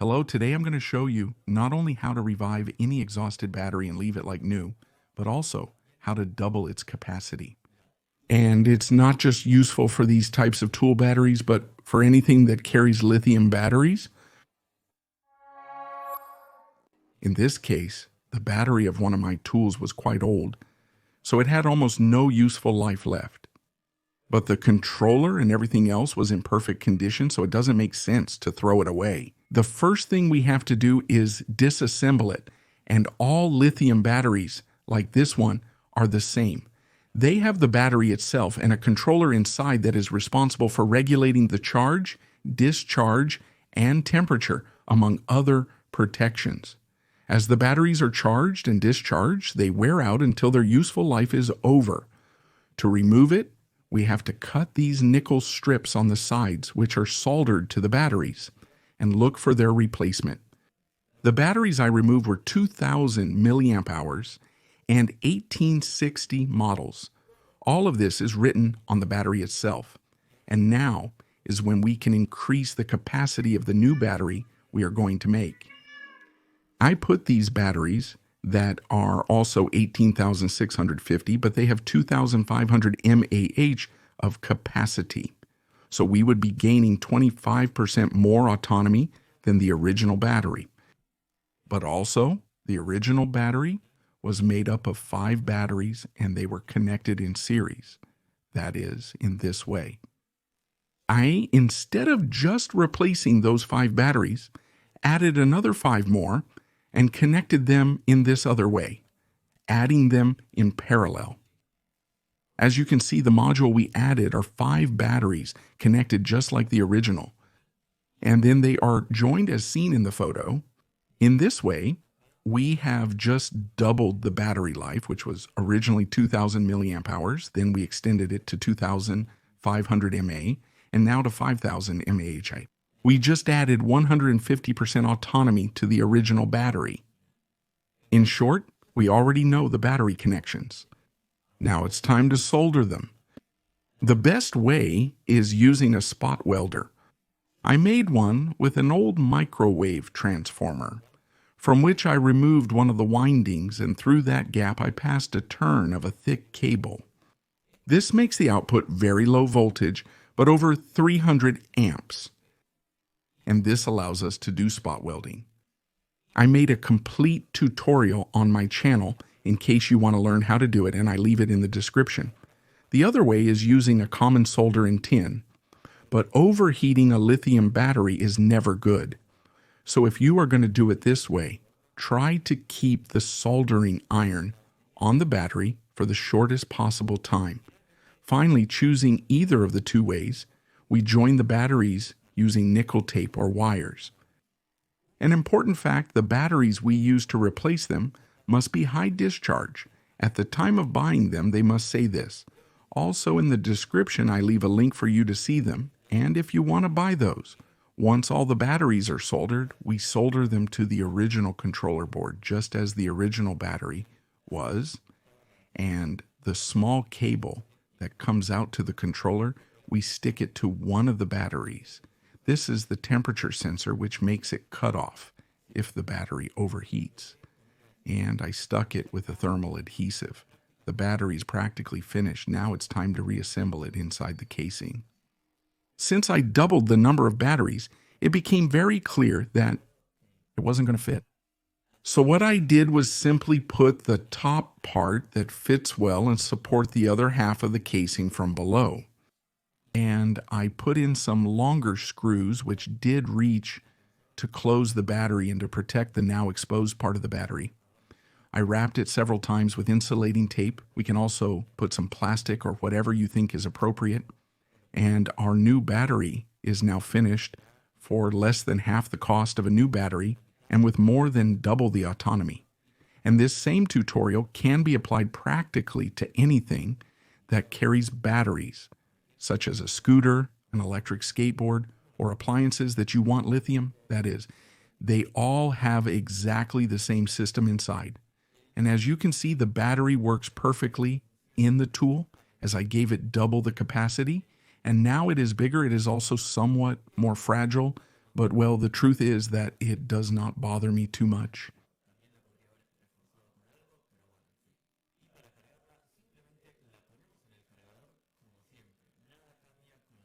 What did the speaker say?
Hello, today I'm going to show you not only how to revive any exhausted battery and leave it like new, but also how to double its capacity. And it's not just useful for these types of tool batteries, but for anything that carries lithium batteries. In this case, the battery of one of my tools was quite old, so it had almost no useful life left. But the controller and everything else was in perfect condition, so it doesn't make sense to throw it away. The first thing we have to do is disassemble it, and all lithium batteries, like this one, are the same. They have the battery itself and a controller inside that is responsible for regulating the charge, discharge, and temperature, among other protections. As the batteries are charged and discharged, they wear out until their useful life is over. To remove it, we have to cut these nickel strips on the sides, which are soldered to the batteries, and look for their replacement. The batteries I removed were 2000 milliamp hours and 1860 models. All of this is written on the battery itself, and now is when we can increase the capacity of the new battery we are going to make. I put these batteries that are also 18,650, but they have 2,500 mAh of capacity. So we would be gaining 25% more autonomy than the original battery. But also, the original battery was made up of 5 batteries and they were connected in series. That is, in this way. Instead of just replacing those 5 batteries, added another 5 more and connected them in this other way, adding them in parallel. As you can see, the module we added are 5 batteries connected just like the original. And then they are joined as seen in the photo. In this way, we have just doubled the battery life, which was originally 2,000 milliamp hours. Then we extended it to 2,500 mAh and now to 5,000 mAh. We just added 150% autonomy to the original battery. In short, we already know the battery connections. Now it's time to solder them. The best way is using a spot welder. I made one with an old microwave transformer, from which I removed one of the windings, and through that gap I passed a turn of a thick cable. This makes the output very low voltage, but over 300 amps. And this allows us to do spot welding. I made a complete tutorial on my channel in case you want to learn how to do it, and I leave it in the description. The other way is using a common soldering tin, but overheating a lithium battery is never good. So if you are going to do it this way, try to keep the soldering iron on the battery for the shortest possible time. Finally, choosing either of the 2 ways, we join the batteries using nickel tape or wires. An important fact, the batteries we use to replace them must be high discharge. At the time of buying them, they must say this. Also in the description, I leave a link for you to see them, and if you want to buy those. Once all the batteries are soldered, we solder them to the original controller board, just as the original battery was, and the small cable that comes out to the controller, we stick it to one of the batteries. This is the temperature sensor, which makes it cut off if the battery overheats. And I stuck it with a thermal adhesive. The battery is practically finished. Now it's time to reassemble it inside the casing. Since I doubled the number of batteries, it became very clear that it wasn't going to fit. So what I did was simply put the top part that fits well and support the other half of the casing from below. And I put in some longer screws which did reach to close the battery and to protect the now exposed part of the battery. I wrapped it several times with insulating tape. We can also put some plastic or whatever you think is appropriate. And our new battery is now finished for less than half the cost of a new battery and with more than double the autonomy. And this same tutorial can be applied practically to anything that carries batteries, such as a scooter, an electric skateboard, or appliances that you want lithium. That is, they all have exactly the same system inside. And as you can see, the battery works perfectly in the tool as I gave it double the capacity. And now it is bigger. It is also somewhat more fragile, But, well, the truth is that it does not bother me too much.